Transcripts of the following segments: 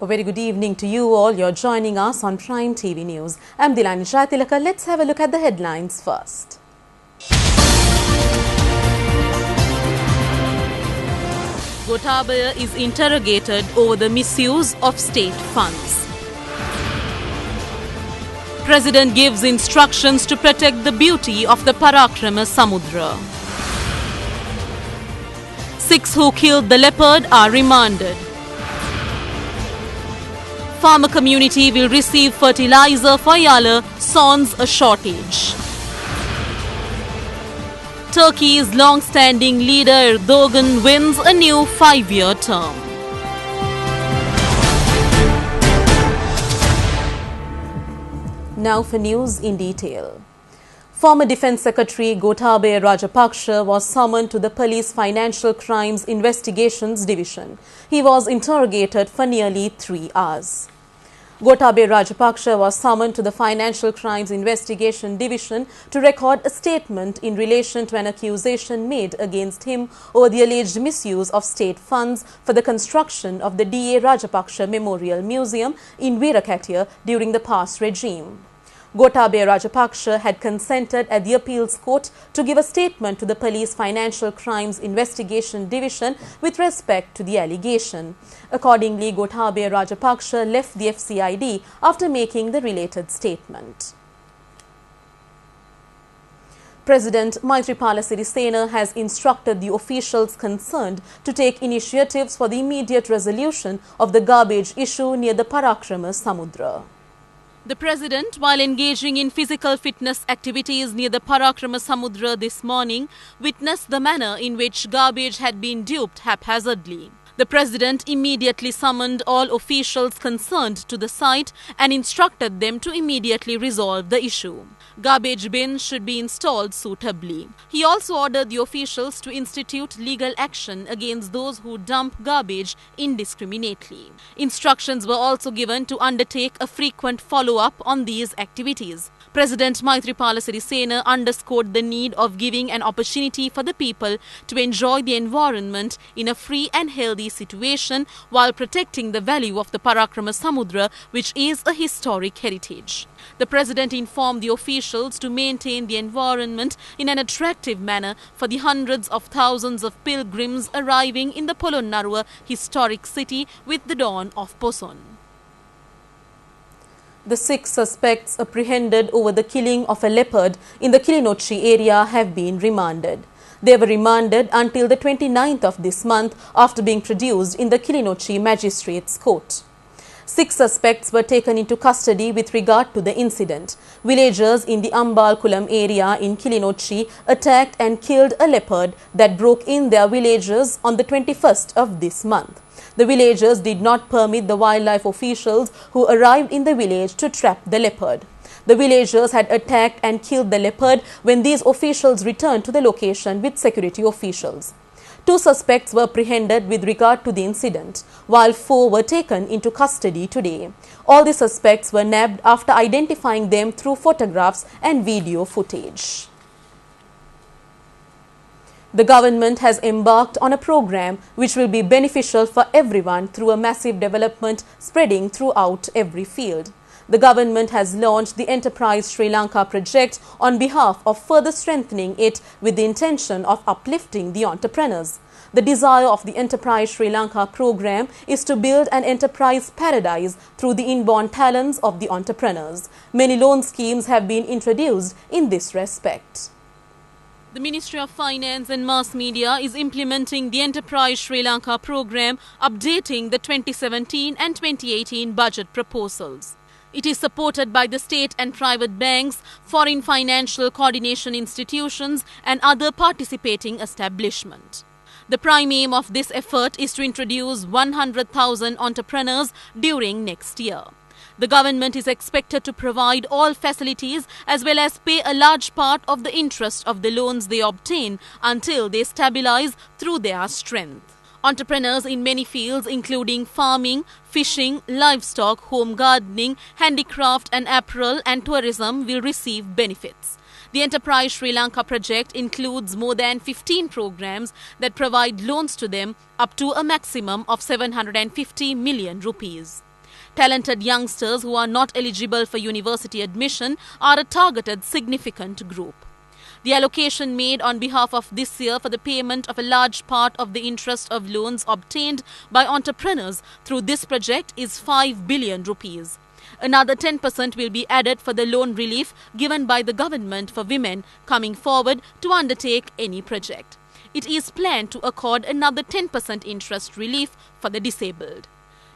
very good evening to you all. You're joining us on Prime TV News. I'm Dilani Jaitilaka. Let's have a look at the headlines first. Gotabaya is interrogated over the misuse of state funds. President gives instructions to protect the beauty of the Parakrama Samudra. 6 who killed the leopard are remanded. Farmer community will receive fertilizer for Yala, sans a shortage. Turkey's long-standing leader Erdogan wins a new 5-year term. Now for news in detail. Former Defence Secretary Gotabaya Rajapaksa was summoned to the Police Financial Crimes Investigations Division. He was interrogated for nearly 3 hours. Gotabaya Rajapaksa was summoned to the Financial Crimes Investigation Division to record a statement in relation to an accusation made against him over the alleged misuse of state funds for the construction of the D.A. Rajapaksa Memorial Museum in Veerakettiya during the past regime. Gotabaya Rajapaksa had consented at the appeals court to give a statement to the Police Financial Crimes Investigation Division with respect to the allegation. Accordingly, Gotabaya Rajapaksa left the FCID after making the related statement. President Maithripala Sirisena has instructed the officials concerned to take initiatives for the immediate resolution of the garbage issue near the Parakrama Samudra. The President, while engaging in physical fitness activities near the Parakrama Samudra this morning, witnessed the manner in which garbage had been dumped haphazardly. The President immediately summoned all officials concerned to the site and instructed them to immediately resolve the issue. Garbage bins should be installed suitably. He also ordered the officials to institute legal action against those who dump garbage indiscriminately. Instructions were also given to undertake a frequent follow-up on these activities. President Maithripala Sirisena underscored the need of giving an opportunity for the people to enjoy the environment in a free and healthy situation while protecting the value of the Parakrama Samudra, which is a historic heritage. The President informed the officials to maintain the environment in an attractive manner for the hundreds of thousands of pilgrims arriving in the Polonnaruwa historic city with the dawn of Poson. The 6 suspects apprehended over the killing of a leopard in the Kilinochchi area have been remanded. They were remanded until the 29th of this month after being produced in the Kilinochchi Magistrates Court. 6 suspects were taken into custody with regard to the incident. Villagers in the Ambalkulam area in Kilinochchi attacked and killed a leopard that broke in their villages on the 21st of this month. The villagers did not permit the wildlife officials who arrived in the village to trap the leopard. The villagers had attacked and killed the leopard when these officials returned to the location with security officials. 2 suspects were apprehended with regard to the incident, while 4 were taken into custody today. All the suspects were nabbed after identifying them through photographs and video footage. The government has embarked on a program which will be beneficial for everyone through a massive development spreading throughout every field. The government has launched the Enterprise Sri Lanka project on behalf of further strengthening it with the intention of uplifting the entrepreneurs. The desire of the Enterprise Sri Lanka program is to build an enterprise paradise through the inborn talents of the entrepreneurs. Many loan schemes have been introduced in this respect. The Ministry of Finance and Mass Media is implementing the Enterprise Sri Lanka program, updating the 2017 and 2018 budget proposals. It is supported by the state and private banks, foreign financial coordination institutions and other participating establishments. The prime aim of this effort is to introduce 100,000 entrepreneurs during next year. The government is expected to provide all facilities as well as pay a large part of the interest of the loans they obtain until they stabilize through their strength. Entrepreneurs in many fields including farming, fishing, livestock, home gardening, handicraft and apparel and tourism will receive benefits. The Enterprise Sri Lanka project includes more than 15 programs that provide loans to them up to a maximum of 750 million rupees. Talented youngsters who are not eligible for university admission are a targeted significant group. The allocation made on behalf of this year for the payment of a large part of the interest of loans obtained by entrepreneurs through this project is 5 billion rupees. Another 10% will be added for the loan relief given by the government for women coming forward to undertake any project. It is planned to accord another 10% interest relief for the disabled.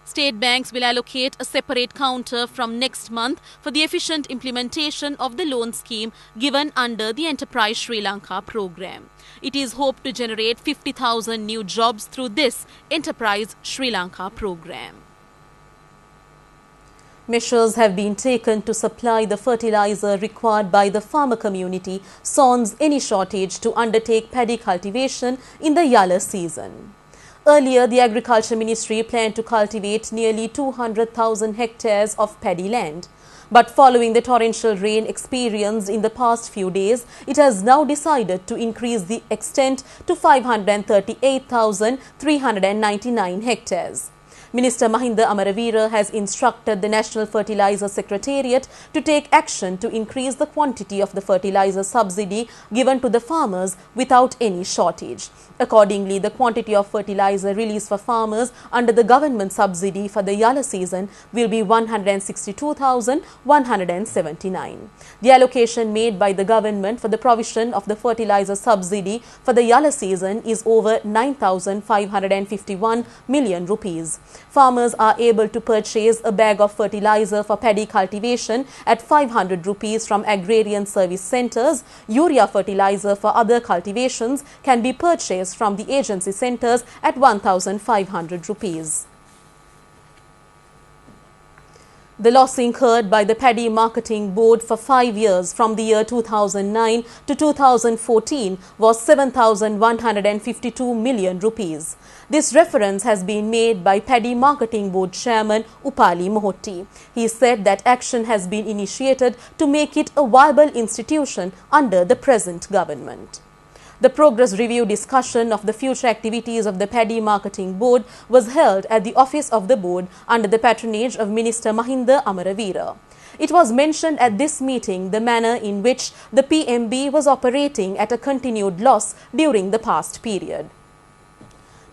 State banks will allocate a separate counter from next month for the efficient implementation of the loan scheme given under the Enterprise Sri Lanka program. It is hoped to generate 50,000 new jobs through this Enterprise Sri Lanka program. Measures have been taken to supply the fertilizer required by the farmer community sans any shortage to undertake paddy cultivation in the Yalla season. Earlier, the Agriculture Ministry planned to cultivate nearly 200,000 hectares of paddy land. But following the torrential rain experienced in the past few days, it has now decided to increase the extent to 538,399 hectares. Minister Mahinda Amaravira has instructed the National Fertilizer Secretariat to take action to increase the quantity of the fertilizer subsidy given to the farmers without any shortage. Accordingly, the quantity of fertilizer released for farmers under the government subsidy for the Yalla season will be 162,179. The allocation made by the government for the provision of the fertilizer subsidy for the Yalla season is over 9,551 million rupees. Farmers are able to purchase a bag of fertilizer for paddy cultivation at 500 rupees from agrarian service centres. Urea fertilizer for other cultivations can be purchased from the agency centres at 1,500 rupees. The loss incurred by the Paddy Marketing Board for 5 years from the year 2009 to 2014 was 7,152 million rupees. This reference has been made by Paddy Marketing Board Chairman Upali Mohotti. He said that action has been initiated to make it a viable institution under the present government. The progress review discussion of the future activities of the Paddy Marketing Board was held at the office of the board under the patronage of Minister Mahinda Amaravira. It was mentioned at this meeting the manner in which the PMB was operating at a continued loss during the past period.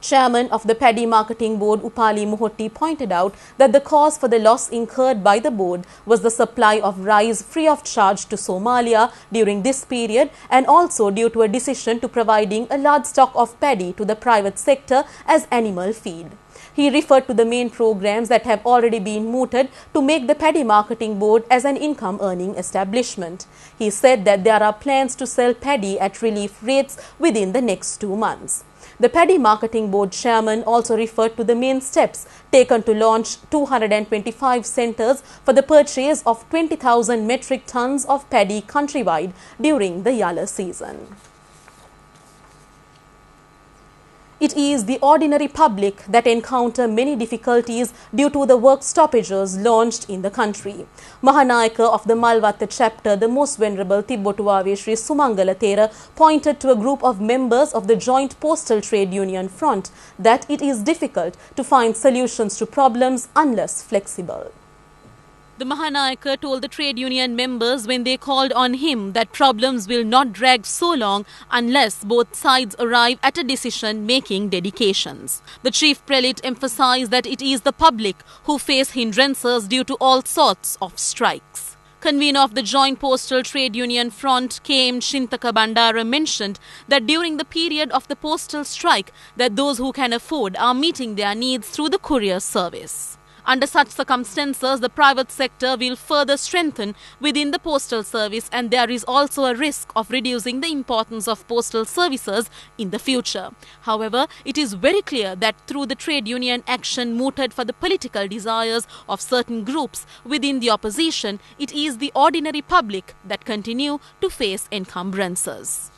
Chairman of the Paddy Marketing Board Upali Mohotti pointed out that the cause for the loss incurred by the board was the supply of rice free of charge to Somalia during this period and also due to a decision to providing a large stock of paddy to the private sector as animal feed. He referred to the main programs that have already been mooted to make the Paddy Marketing Board as an income-earning establishment. He said that there are plans to sell paddy at relief rates within the next 2 months. The Paddy Marketing Board Chairman also referred to the main steps taken to launch 225 centres for the purchase of 20,000 metric tons of paddy countrywide during the Yalla season. It is the ordinary public that encounter many difficulties due to the work stoppages launched in the country. Mahanayaka of the Malwatta chapter, the Most Venerable Tibbotuwave Sri Sumangala Thera, pointed to a group of members of the Joint Postal Trade Union Front that it is difficult to find solutions to problems unless flexible. The Mahanayaka told the trade union members when they called on him that problems will not drag so long unless both sides arrive at a decision-making dedications. The chief prelate emphasized that it is the public who face hindrances due to all sorts of strikes. Convener of the Joint Postal Trade Union Front, K.M. Shintaka Bandara, mentioned that during the period of the postal strike that those who can afford are meeting their needs through the courier service. Under such circumstances, the private sector will further strengthen within the postal service and there is also a risk of reducing the importance of postal services in the future. However, it is very clear that through the trade union action mooted for the political desires of certain groups within the opposition, it is the ordinary public that continue to face encumbrances.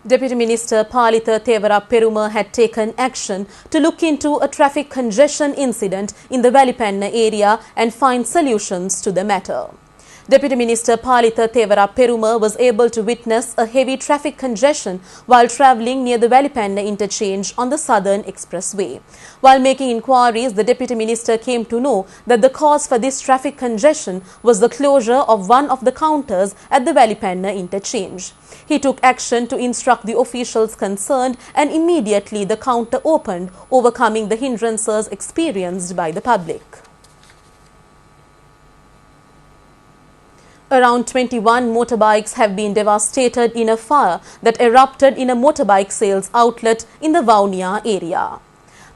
Deputy Minister Palitha Tevara Peruma had taken action to look into a traffic congestion incident in the Valipanna area and find solutions to the matter. Deputy Minister Palitha Thevara Peruma was able to witness a heavy traffic congestion while travelling near the Valipanna interchange on the Southern Expressway. While making inquiries, the Deputy Minister came to know that the cause for this traffic congestion was the closure of one of the counters at the Valipanna interchange. He took action to instruct the officials concerned and immediately the counter opened, overcoming the hindrances experienced by the public. Around 21 motorbikes have been devastated in a fire that erupted in a motorbike sales outlet in the Vaunia area.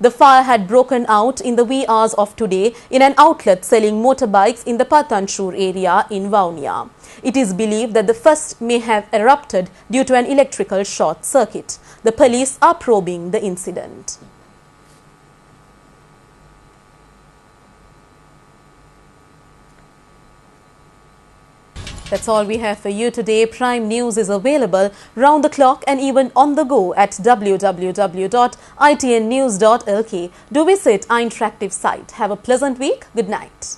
The fire had broken out in the wee hours of today in an outlet selling motorbikes in the Patanchur area in Vaunia. It is believed that the first may have erupted due to an electrical short circuit. The police are probing the incident. That's all we have for you today. Prime News is available round the clock and even on the go at www.itnnews.lk. Do visit our interactive site. Have a pleasant week. Good night.